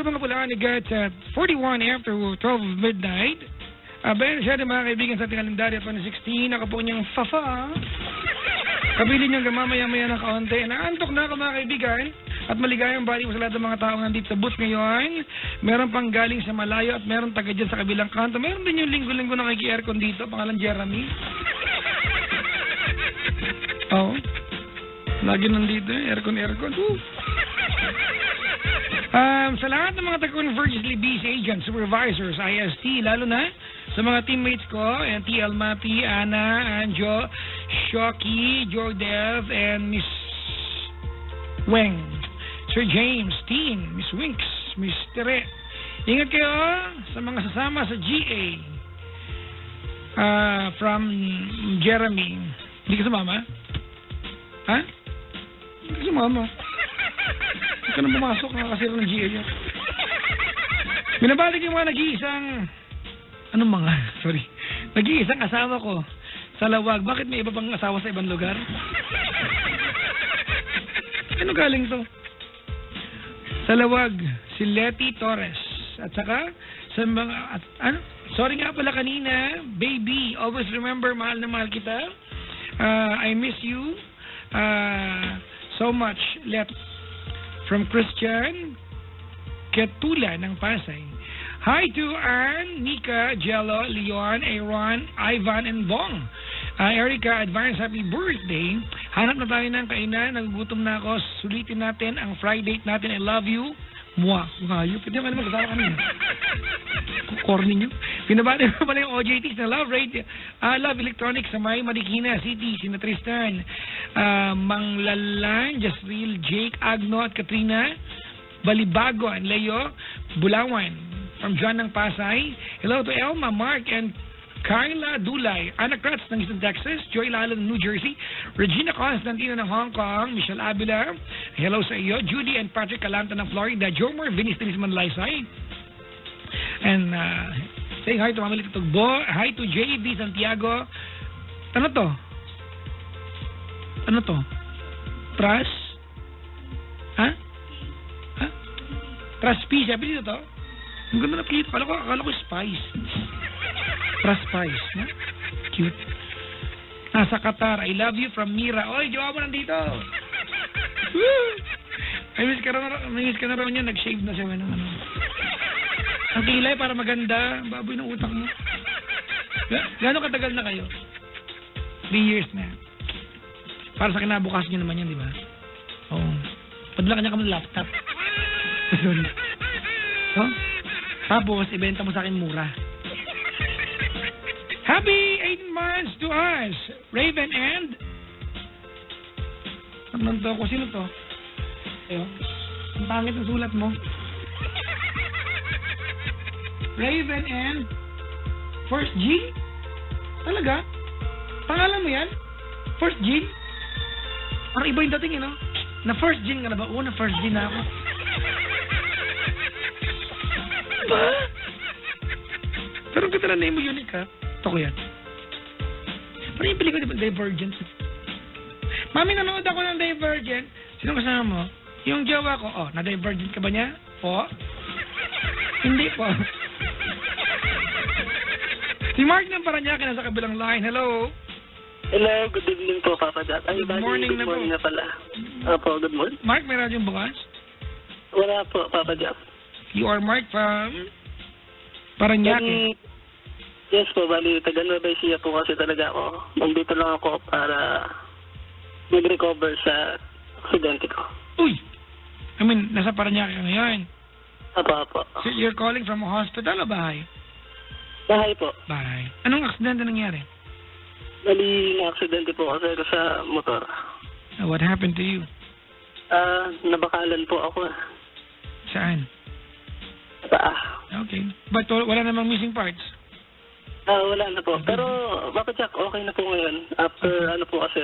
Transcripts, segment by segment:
sa mga Bulacan, it's at 41 after 12 midnight. Bayan siya mga kaibigan sa ating kalendaryo pa na 16. Ako po niyang fafa. Kabili niyang gamamaya-maya ng kaunti. Naantok na ako mga kaibigan. At maligayang bali mo sa lahat ng mga taong nandito sa booth ngayon. Meron pang galing sa malayo at meron taga dyan sa kabilang kanto. Meron din yung linggo-linggo na kaki-aircon dito. Pangalan Jeremy. Oo. Lagi nandito eh. Aircon. Sa lahat ng mga taga-Convergently Bees agents, supervisors, IST, lalo na sa mga teammates ko, TL Mapi, Ana, Anjo, Shoki, Jordev, and Miss Weng. Sir James, Teen, Miss Winks, Miss Tere. Ingat kayo sa mga sasama sa GA. From Jeremy. Hindi ka sumama? Ha? Hindi ka sumama. Hindi ka na pumasok, nakakasira ng GA yun. Binabalik yung mga nag-iisang... Anong mga? Sorry. Nag-iisang asawa ko sa Lawag. Bakit may iba pang asawa sa ibang lugar? Ano galing to? Sa Lawag, si Letty Torres. At saka, sa mga... Sorry nga pala kanina, baby. Always remember, mahal na mahal kita. I miss you so much. From Christian Ketula ng Pasay. Hi to Ann, Nika, Jello, Leon, Aaron, Ivan, and Bong. Erica, advance happy birthday. Hanap na tayo ng kainan. Nagugutom na ako. Sulitin natin ang Friday date natin. I love you. Mua. Ngayon. Pwede naman magkasama kami. Corny nyo. Pinabati mo pala yung OJTs na Love Radio. Love Electronics sa May Marikina City. Sina Tristan. Manglalan, Jasril, Jake, Agno, at Katrina. Balibago and Leo. Bulawan. From John ng Pasay. Hello to Elma, Mark, and Carla Dulay, Anna Kratz ng Eastern Texas, Joy Lalo ng New Jersey, Regina Constantino ng Hong Kong, Michelle Abila, hello sa iyo, Judy and Patrick Calanta ng Florida, Jomar Vinis Manlaysay, and saying hi to Mama Lita Tugbo, hi to JD Santiago. Ano to? Tras? Ha? Traspi, sabi dito to? Ang ganda na pilito, akala ko Spice. Trust Spice, no? Cute. Nasa Qatar, I love you from Mira. Oy, jowa mo nandito. I miss ka na raw niya, nag-shave na siya. Ano. Ang kilay para maganda, baboy ng utak mo. Gano'ng katagal na kayo? 3 years na. Para sa kinabukas niyo naman yan, di ba? Oo. Padala ka niya kami laptop. Sorry. Oh? Tapos, ibenta mo sa akin mura. Happy 8 months to us, Raven and... Ano to? Sino to? Ayo. Ang pangit ang sulat mo. Raven and... First G? Talaga? Pangalan mo yan? First G? Parang iba yung dating, no? Na first G ka na ba? Oo, na first G na ako. Ba? Pero ang ganda na name mo, unique, ha? Ito ko yan. Parang yung pelikula ko, Divergent. Mami, nanood ako ng Divergent. Sino kasama mo? Yung jowa ko. Oh, na-Divergent ka ba niya? Po? Hindi po. Si Mark ng Paranaque nasa kabilang line. Hello? Hello, good evening po, Papa Jack. Good morning na po. Good morning na pala. Opo, good morning. Mark, may radyong bukas? Wala po, Papa Jack. You are Mark from Paranaque. Yes po, bali, taga Nueva Ecija po kasi talaga ako. Nandito lang ako para mag-recover sa aksidente ko. Uy! I mean, nasa Paranaque ka ngayon. Apo. So you're calling from a hospital o bahay? Bahay po. Bahay. Anong aksidente nangyari? Bali, na-aksidente po kasi ako sa motor. What happened to you? Nabakalan po ako. Saan? Paa. Okay. But wala namang missing parts? Wala na po. Pero, Papa Jack, okay na po ngayon. After, ano po kasi,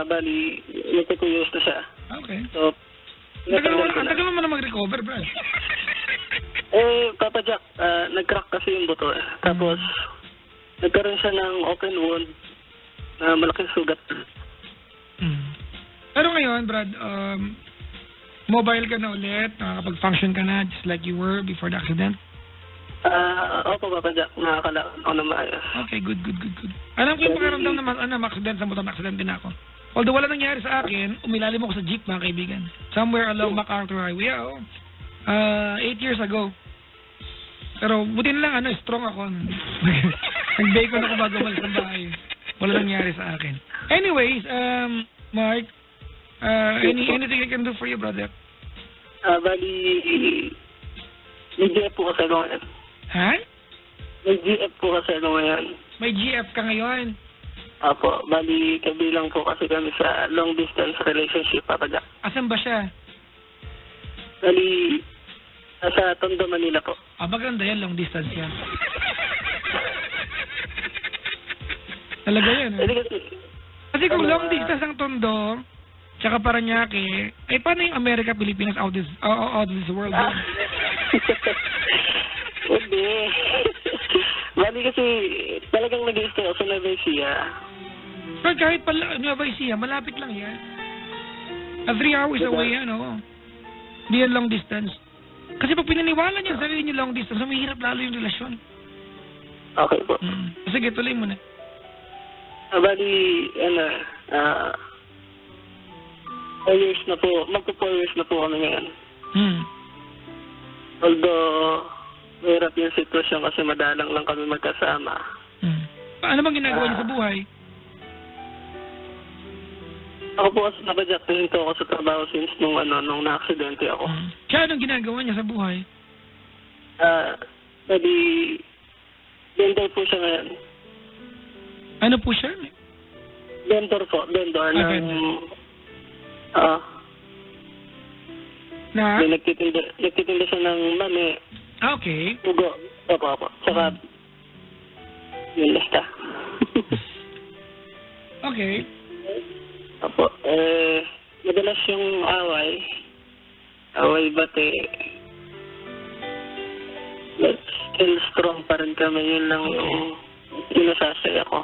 bali, nagkakuyos na siya. Okay. So, ang tagal mo na mag-recover, bro. Papa Jack, nag-crack kasi yung buto. Tapos, nagkaroon siya ng open wound na malaking sugat. Pero ngayon, Brad, Mobile ka na ulit, nakakapag-function ka na just like you were before the accident? Opo, Papa Jack. Nakakalakad ako na maayos. Okay, good. Alam ko yung pakiramdam na ma-accident sa motor, na-accident din ako. Although wala nangyari sa akin, umilalim ako sa jeep, mga kaibigan. Somewhere along MacArthur Highway. 8 years ago. Pero buti na lang, strong ako. Nag-bacon ako bago malis ng bahay. Wala nangyari sa akin. Anyways, Mark, anything I can do for you, brother? Bali, may GF po kasi ako ngayon. Ha? May GF po kasi ako ngayon. May GF ka ngayon? Apo, bali kabilang po kasi kami sa long distance relationship, Papa Jack. Asan ba siya? Bali, nasa Tondo, Manila po. Maganda yan, long distance yan. Talaga yan, Kasi kung long distance ang Tondo, tsaka Paranaque, paano yung America, Pilipinas, out of this world? Hindi. Bali kasi talagang nag-stay ako sa Nueva Ecija. Pero kahit pala Nueva Ecija, malapit lang yan. 3 hours away yan, Hindi yan long distance. Kasi pag pinaniwala niya sarili niyo long distance, mahirap lalo yung relasyon. Okay po. Sige, tuloy mo na. Bali, 4 years na po. Magpo 4 years na po kami ngayon. Although, mahirap yung sitwasyon kasi madalang lang kami magkasama. Ano bang ginagawa niyo sa buhay? Ako po kasi napadyak din ako sa trabaho since nung na-aksidente ako. Siya, anong ginagawa niya sa buhay? Bali, vendor po siya ngayon. Ano po siya? Vendor po, vendor ng... Na? Nagtitinda siya ng mani. Okay. Ugo. Opo. Tsaka, yun basta. Okay. Opo. Madalas yung away bate. But still strong pa rin kami. Yun lang yung pinasasaya ko.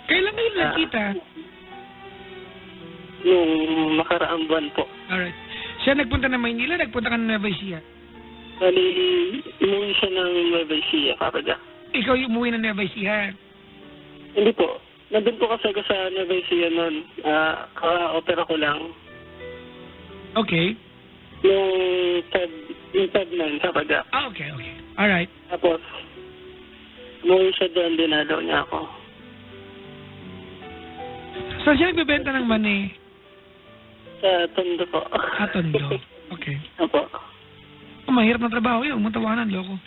Kailan kayo nagkita? Nung nakaraang buwan po. Alright. Siya nagpunta ng Maynila, nagpunta ka ng Nueva Ecija? Bali, umuwi siya ng Nueva Ecija, Papa Jack. Ikaw yung umuwi ng Nueva Ecija? Hindi po. Nandun po kasi ako sa Nueva Ecija noon. Ka-opera ko lang. Okay. Yung Feb 9, Papa Jack. Okay. Alright. Tapos, umuwi siya doon, dinalaw niya ako. So siya nagbebenta ng mani? Sa Tondo po. Tondo. Okay. Opo. Mahirap na trabaho yun. Matawanan, loko.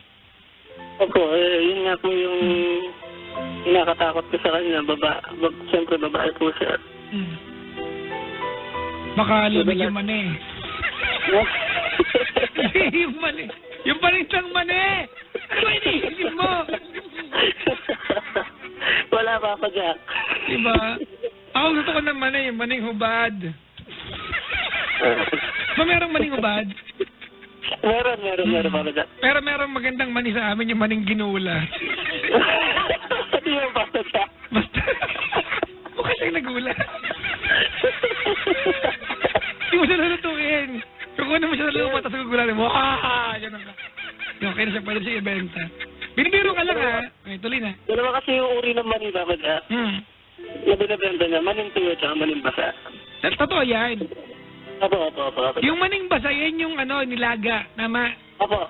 Opo, yun nga po yung kinakatakot ko sa kanya. Siyempre, babae po siya. Baka lumig yung mani. Yung mani. Yung panitang mani! Ano ba iniisip mo? Wala pa, Jack. Diba? Ako gusto ko ng mani, yung maning hubad. Ba merong maning hubad? Meron, Papa Jack. Pero merong magandang mani sa amin, yung maning ginula. Hindi yung Papa Jack. Basta, mukha siyang nagula. Hindi mo siya nalutuin. Kukunin mo siya sa lupa, tapos gugulatin mo. Yan ang ka. Okay na siya, pwede siya ibenta. Binibiro ka lang, ha? Okay, tuloy na. Dalawa kasi yung uri ng mani, Papa Jack. Na binibenta niya, maning tuyo at maning basa. Totoo yan. Opo. Yung maning basa, yan yung nilaga. Nama. Opo.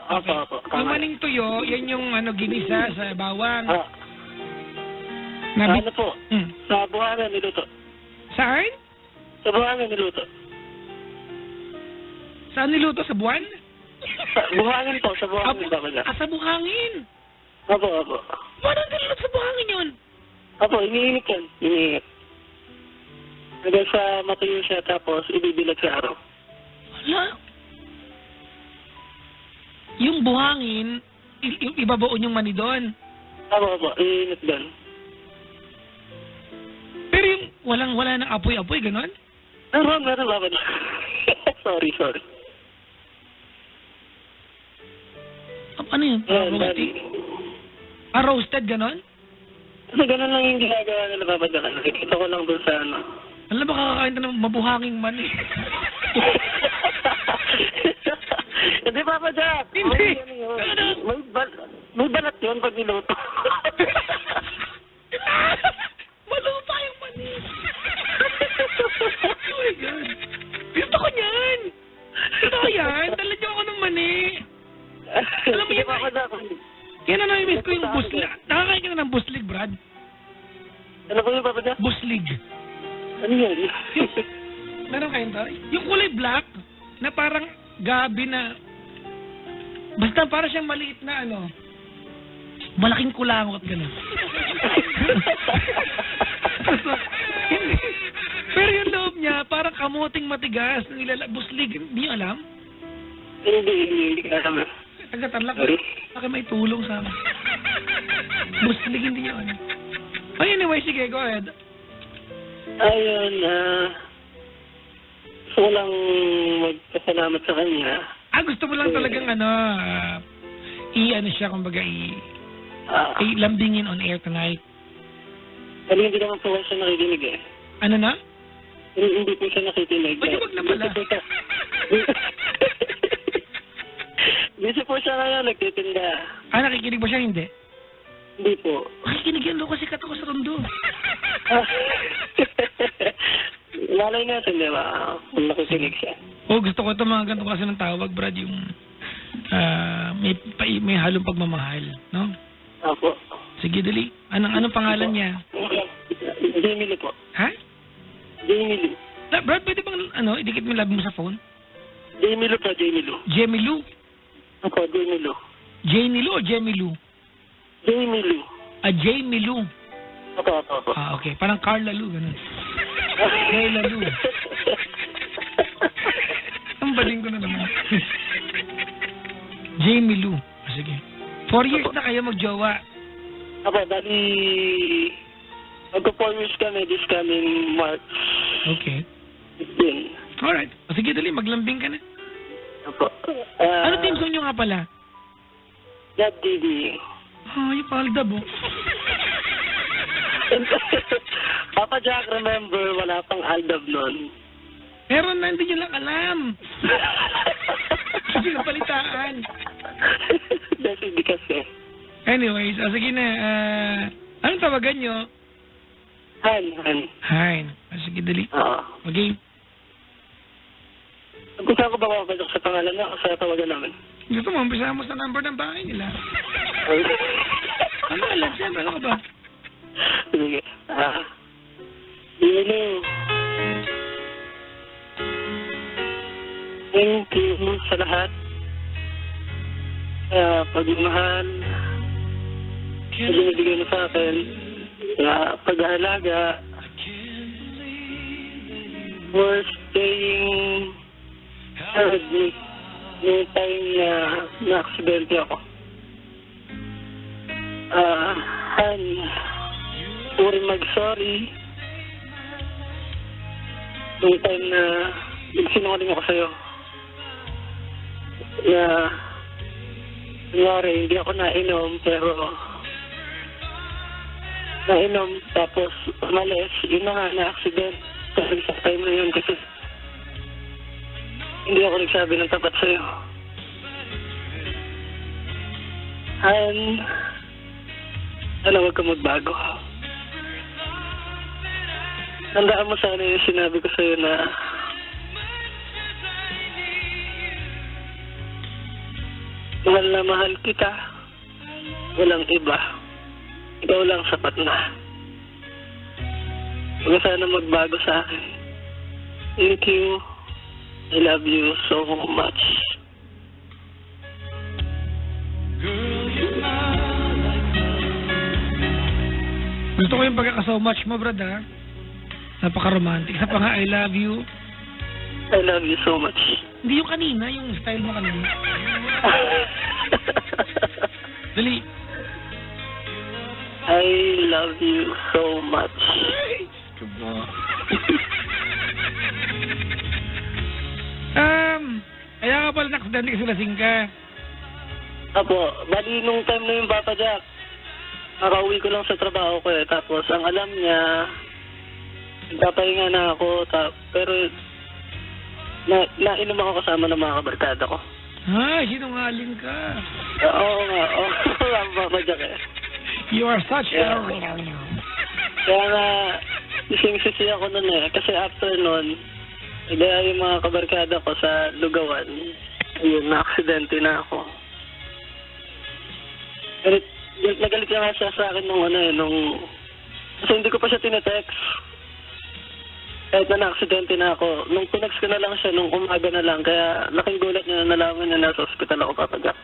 Yung maning tuyo, yan yung ginisa sa bawang. Ano po? Sa buhangin niluto. Saan? Sa buhangin niluto. Saan niluto? Sa buwan? Buhangin po, sa buhangin. Sa buhangin? Opo. Paano niluto sa buhangin yun? Opo, iniinit yan. Iniinit. Hanggang sa matuyo siya tapos ibibilag sa araw. Wala. Yung buhangin, ibabaon yung mani doon. Opo. Iniinit doon. Pero yung wala nang apoy-apoy, ganon? Meron, Papa Jack. Sorry. Ano yun? Roasted, ganon? Kasi ganun lang yung ginagawa nila, Papa Jack. Nakikita ko lang doon sa Alam ba kakakain ka ng mabuhanging mani? Hindi, Papa Jack. Hindi. Ano? May balat yun pag niluto. Malupa yung mani. Oh my God. Gusto ko niyan. Gusto ko yan. Dala niyo ako ng mani. Alam mo Sige, yun, Papa Jack. kaya na-miss ko yung buslig. Nakakain ka na ng buslig, Brad? Ano po yung Papa Jack? Buslig. Ano yan? Meron kayo to? Yung kulay black, na parang gabi na, basta para siyang maliit na ano, malaking kulangot, gano'n. Pero yung loob niya, parang kamuting matigas, buslig, hindi niyo alam? Hindi ka alam. Taga-Tarlac, baka may tulong sa amin. Buslig, hindi niyo alam. Oh, anyway, sige, go ahead. Ayun, gusto ko lang magpasalamat sa kanya. Gusto mo lang talagang i-ano siya, kumbaga, lambingin on air tonight. Pero hindi naman po siya nakikinig eh. Ano na? Hindi po siya nakikinig. Pwede wag na pala. Busy po siya ngayon, nagtitinda. Nakikinig ba siya? Hindi. Hindi po. Nakikinig yan, Loko, sikat ako sa Tondo. Malay natin, di ba? Kung nakikinig siya. Gusto ko ito mga ganito kasi ng tawag, Brad, yung may halong pagmamahal, no? Opo. Sige, dali. Anong pangalan niya? Jamie Lou po. Ha? Jamie Lou. Brad, pwede bang idikit mo yung labi mo sa phone? Jamie Lou po, Jamie Lou. Jamie Lou? Opo, Jamie Lou. Jamie Lou o Jamie Lou? Jamie Lou. Jamie Lou. Opo. Okay. Parang Carla Lou, ganun. Carla Lou. Ang baling ko na naman. Jamie Lou. Sige. 4 years na kayo magjowa. Opo, dali... Magko-4 years kami this coming March. Okay. 15. Alright. Sige, dali. Maglambing ka na. Opo. Ano team song nyo nga pala? That Didi. Yung Paldab, Papa Jack, remember, wala pang Aldab nun. Meron na, hindi nyo lang alam. Kasi napalitaan. Dahil hindi kasi. Anyways, sige na. Anong tawagan nyo? Han. Sige, dali. Oo. Okay. Kung saan ko ba mapapasok sa pangalan na o sa tawagan namin? Gusto mo, umpisa mo sa number ng bahay nila. Ano alam, siyempre, ano ka ba? Sige. Hello. Thank you sa lahat. Sa pagmamahal. Sa binibigay mo sa akin. Sa pag-aalaga. For staying with me. Noong time na na-aksidente ako. Han, puri mag-sorry. Noong time na nagsinungaling ako sa'yo. Na, nangyari, hindi ako nainom, pero nainom, tapos umalis, yun na nga, na-accident. Kasi sa time na yun, kasi hindi ako nagsabi ng tapat sa'yo. Han, huwag ka magbago. Tandaan mo sana yung sinabi ko sa'yo na mahal na mahal kita. Walang iba. Ikaw lang sapat na. Huwag ka sana magbago sa akin. Thank you. I love you so much. Gusto ko yung pagkaka-so much mo, Brad, ha? Napaka-romantic. Sa pa nga, I love you. I love you so much. Hindi yung kanina, yung style mo kanina. Dali. I love you so much. Kaya ka pala naksidente kasi lasing ka. Apo, bali nung time na yung Papa Jack, nakauwi ko lang sa trabaho ko eh. Tapos ang alam niya, papahinga na ako. Pero nainom ako kasama ng mga kabarkada ko. Ay, sinungaling ka. Oo nga, oo. Ang papadyak eh. You are such Yeah. a... Kaya nga, ising-sisi ako nun eh. Kasi after nun, kaya yung mga kabarkada ko sa Lugawan, ayun, na-aksidente na ako. Nagalit nga siya sa akin nung kasi hindi ko pa siya tinetext. Kahit na na-aksidente na ako. Nung tinext ko na lang siya, nung umaga na lang, kaya laking gulat niya na nalaman niya nasa ospital ako papagak.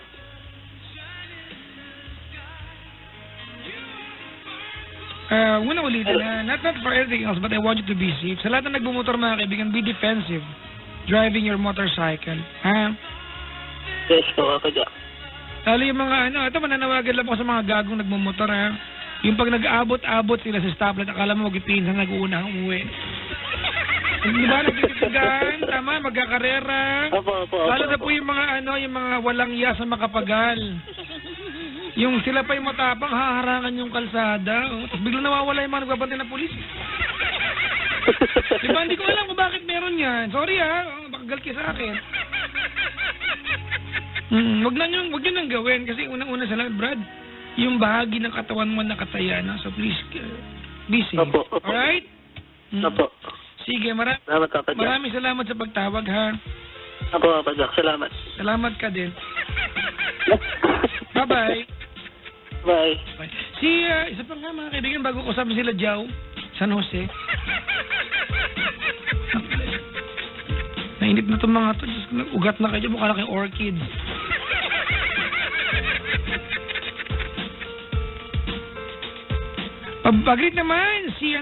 Una ulitin not for anything else, but I want you to be safe. Sa lahat na nagbumotor mga kaibigan, be defensive. Driving your motorcycle. Ha? Yes po, papagak. Lalo yung mga ito mananawagan lang po sa mga gagong nagmumotor ha. Yung pag nag-aabot-abot sila sa stoplight, akala mo magpipinsan nag-uuna umuwi. Di ba nagtitigan? Tama, magkakarera. Opo. Lalo na po yung mga yung mga walang iya sa makapagal. Yung sila pa yung matapang, haharangan yung kalsada. Tapos biglang nawawala yung mga nagbabantay na pulis. Di ba, hindi ko alam kung bakit meron yan. Sorry baka galit kayo sa akin. Wag nyo nang gawin kasi unang-una sa lahat, Brad, yung bahagi ng katawan mo nakataya na. So please, be safe. Opo. Alright? Opo. Sige, Salamat, papagak. maraming salamat sa pagtawag, ha? Opo, papagak. Salamat. Salamat ka din. Bye-bye. Bye. Bye. Isa pa nga mga kaibigan, bago ko sabi sila Jao, San Jose. Nainip na itong mga to. Diyos ko, ugat na kayo, mukha na kayong orchid. Pag-greet naman si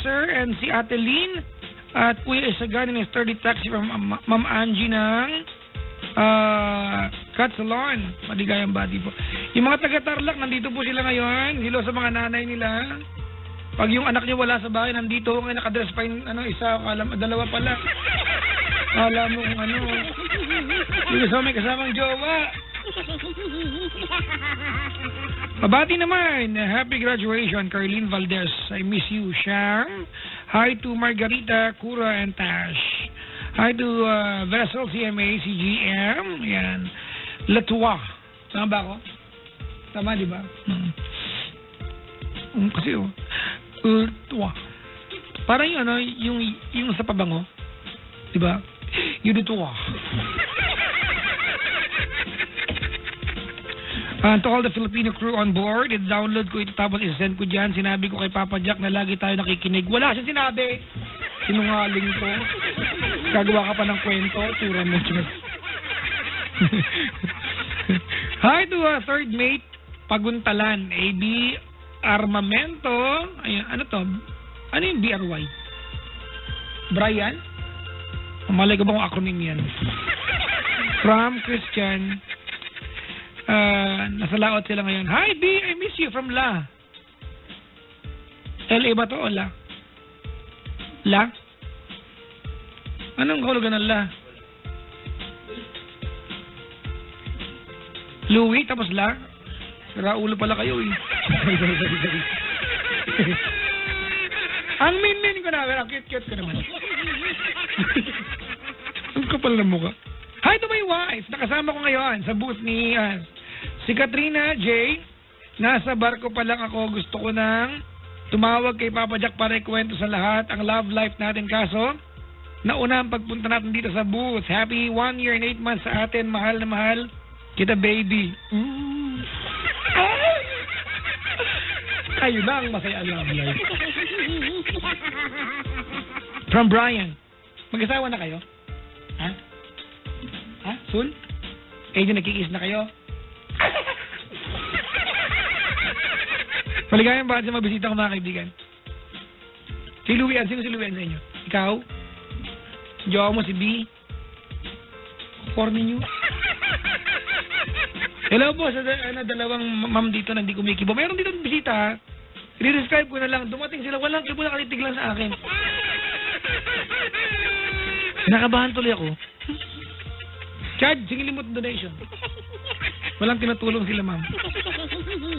Sir and si Ate Lynn at Kuya Isagan and his 30 taxi from Ma'am Angie ng Cut Salon. Maligayang bati po. Yung mga taga-Tarlac, nandito po sila ngayon. Hello sa mga nanay nila. Pag yung anak niyo wala sa bahay, nandito ngayon nakadress pa yung isa, dalawa pala. Alam mo kung yung isa may kasamang jowa. Mabati naman. Happy graduation, Carlene Valdez. I miss you, Sham. Hi to Margarita, Kura, and Tash. Hi to Vessel, CMA, CGM. Yan. Latua. Tama ba ako? Tama, di ba? Kasi, Latua. Parang yung sa pabango. Di ba? Yung Latua. To all the Filipino crew on board, i-download ko ito tapos i-send ko dyan. Sinabi ko kay Papa Jack na lagi tayo nakikinig. Wala siyang sinabi. Sinungaling ko. Gagawa ka pa ng kwento. Tura mo dyan. Hi to third mate Paguntalan. AB Armamento. Ayan, ano to? Ano yung BRY? Brian? Malay ko ba kung acronym yan? From Christian. Nasa laot sila ngayon. Hi B, I miss you from La. LA ba to o La? La? Anong kahulugan ng La? Louie, tapos La? Raulo pala kayo eh. Ang min-min ko na. Ang cute-cute ko naman. Ang kapal na mukha. Hi to my wife. Nakasama ko ngayon sa booth ni si Katrina J. Nasa barko pa lang ako. Gusto ko nang tumawag kay Papa Jack para ikwento sa lahat ang love life natin. Kaso, nauna ang pagpunta natin dito sa booth. Happy 1 year and 8 months sa atin. Mahal na mahal kita, baby. Kayo na ang masaya love life. From Brian. Mag-asawa na kayo? Ha? Ha? Soon? Eh, di nagkikis na kayo? Maligayang bakit sa mabisita ko mga kaibigan? Si Luian. Sino si Luian sa inyo? Ikaw? Jowa mo si B? Corny nyo? Hello po sa dalawang ma'am dito na hindi kumikibo. Mayroon dito bisita ha. I-describe ko na lang. Dumating sila. Walang kibo na kalitig lang sa akin. Nakabahan tuloy ako. Chad, singilin mo donation. Walang tinutulong sila, ma'am.